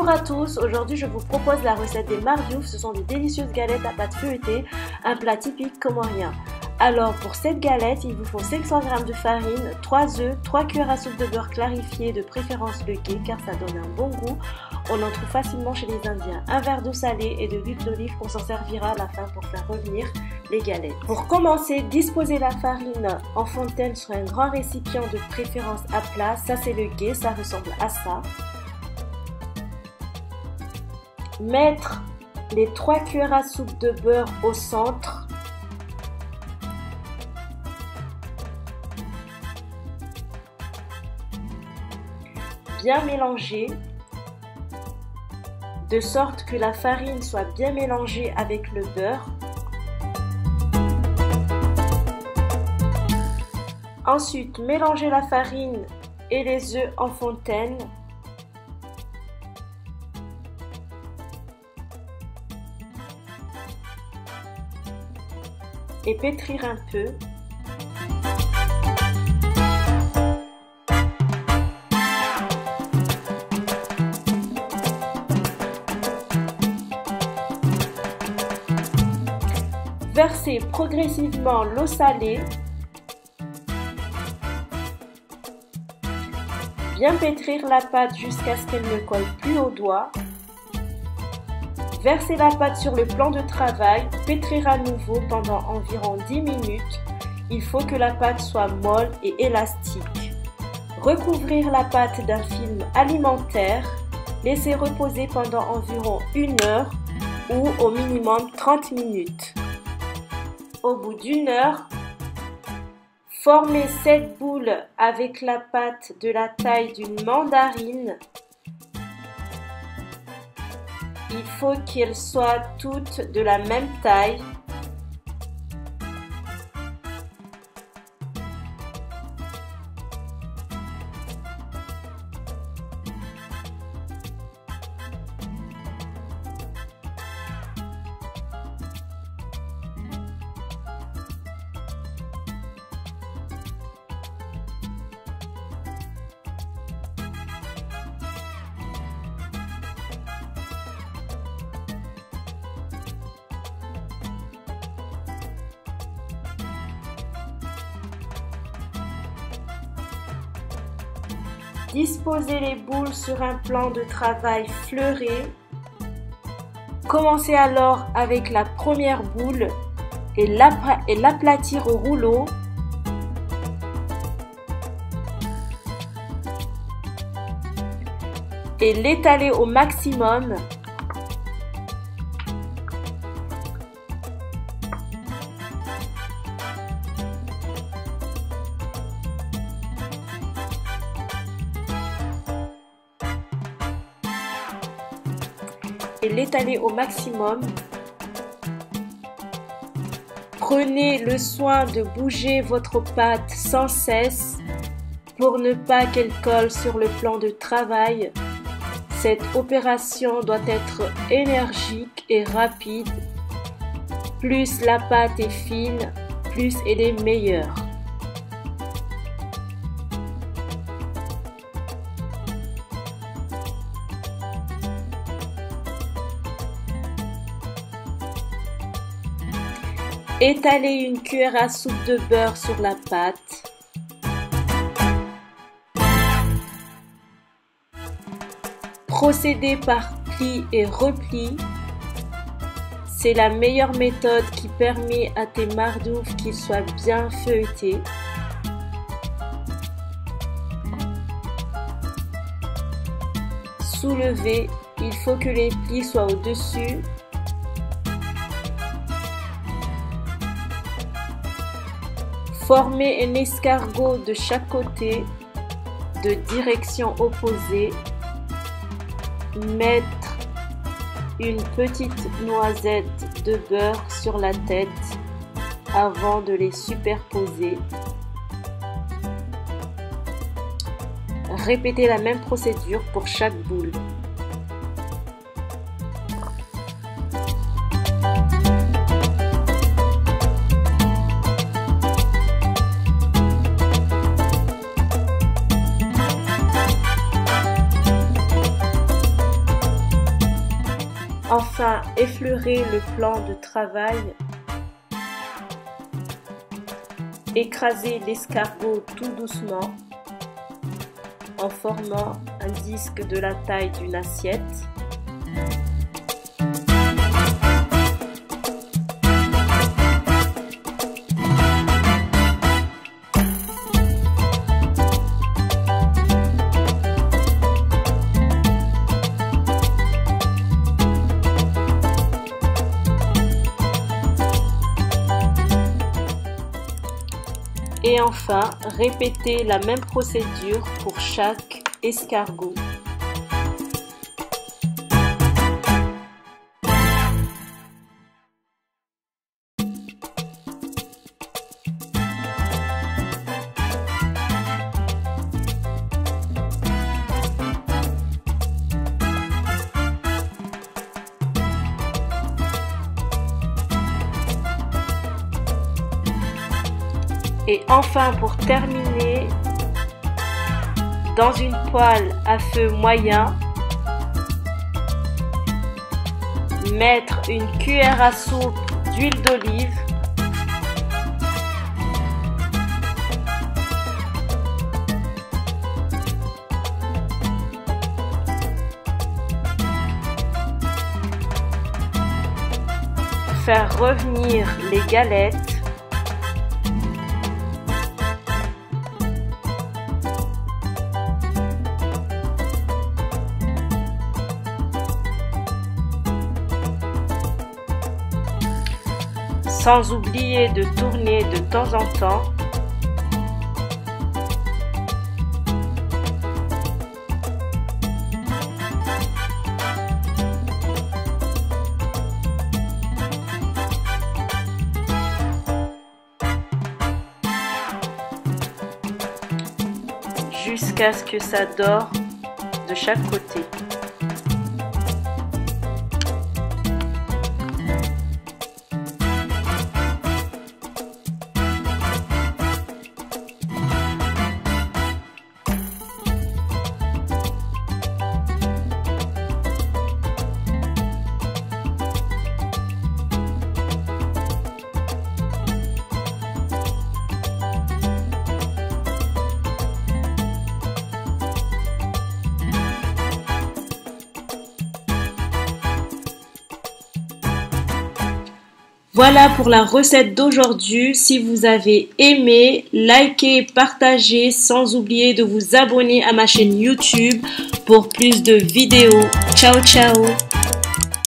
Bonjour à tous, aujourd'hui je vous propose la recette des mardiouf. Ce sont des délicieuses galettes à pâte feuilletée, un plat typique comorien. Alors pour cette galette, il vous faut 500 g de farine, 3 œufs, 3 cuillères à soupe de beurre clarifié, de préférence le ghee car ça donne un bon goût. On en trouve facilement chez les Indiens. Un verre d'eau salée et de l'huile d'olive qu'on s'en servira à la fin pour faire revenir les galettes. Pour commencer, disposez la farine en fontaine sur un grand récipient de préférence à plat. Ça c'est le ghee, ça ressemble à ça. Mettre les 3 cuillères à soupe de beurre au centre. Bien mélanger de sorte que la farine soit bien mélangée avec le beurre. Ensuite, mélangez la farine et les œufs en fontaine. Et pétrir un peu. Versez progressivement l'eau salée. Bien pétrir la pâte jusqu'à ce qu'elle ne colle plus aux doigts. Versez la pâte sur le plan de travail, pétrir à nouveau pendant environ 10 minutes. Il faut que la pâte soit molle et élastique. Recouvrir la pâte d'un film alimentaire. Laisser reposer pendant environ 1 heure ou au minimum 30 minutes. Au bout d'1 heure, formez 7 boules avec la pâte de la taille d'une mandarine. Il faut qu'elles soient toutes de la même taille. Disposez les boules sur un plan de travail fleuré. Commencez alors avec la première boule et l'aplatir au rouleau. Et l'étaler au maximum. Et l'étaler au maximum. Prenez le soin de bouger votre pâte sans cesse pour ne pas qu'elle colle sur le plan de travail. Cette opération doit être énergique et rapide. Plus la pâte est fine, plus elle est meilleure. Étalez une cuillère à soupe de beurre sur la pâte. Procédez par plis et replis. C'est la meilleure méthode qui permet à tes mardiouf qu'ils soient bien feuilletés. Soulevez, il faut que les plis soient au-dessus. Formez un escargot de chaque côté, de direction opposée. Mettre une petite noisette de beurre sur la tête avant de les superposer. Répétez la même procédure pour chaque boule. enfin effleurer le plan de travail. Écraser l'escargot tout doucement en formant un disque de la taille d'une assiette. Et enfin, répétez la même procédure pour chaque escargot. Et enfin, pour terminer, dans une poêle à feu moyen, mettre une cuillère à soupe d'huile d'olive, faire revenir les galettes, sans oublier de tourner de temps en temps. Jusqu'à ce que ça dore de chaque côté. Voilà pour la recette d'aujourd'hui. Si vous avez aimé, likez, partagez, sans oublier de vous abonner à ma chaîne YouTube pour plus de vidéos. Ciao, ciao!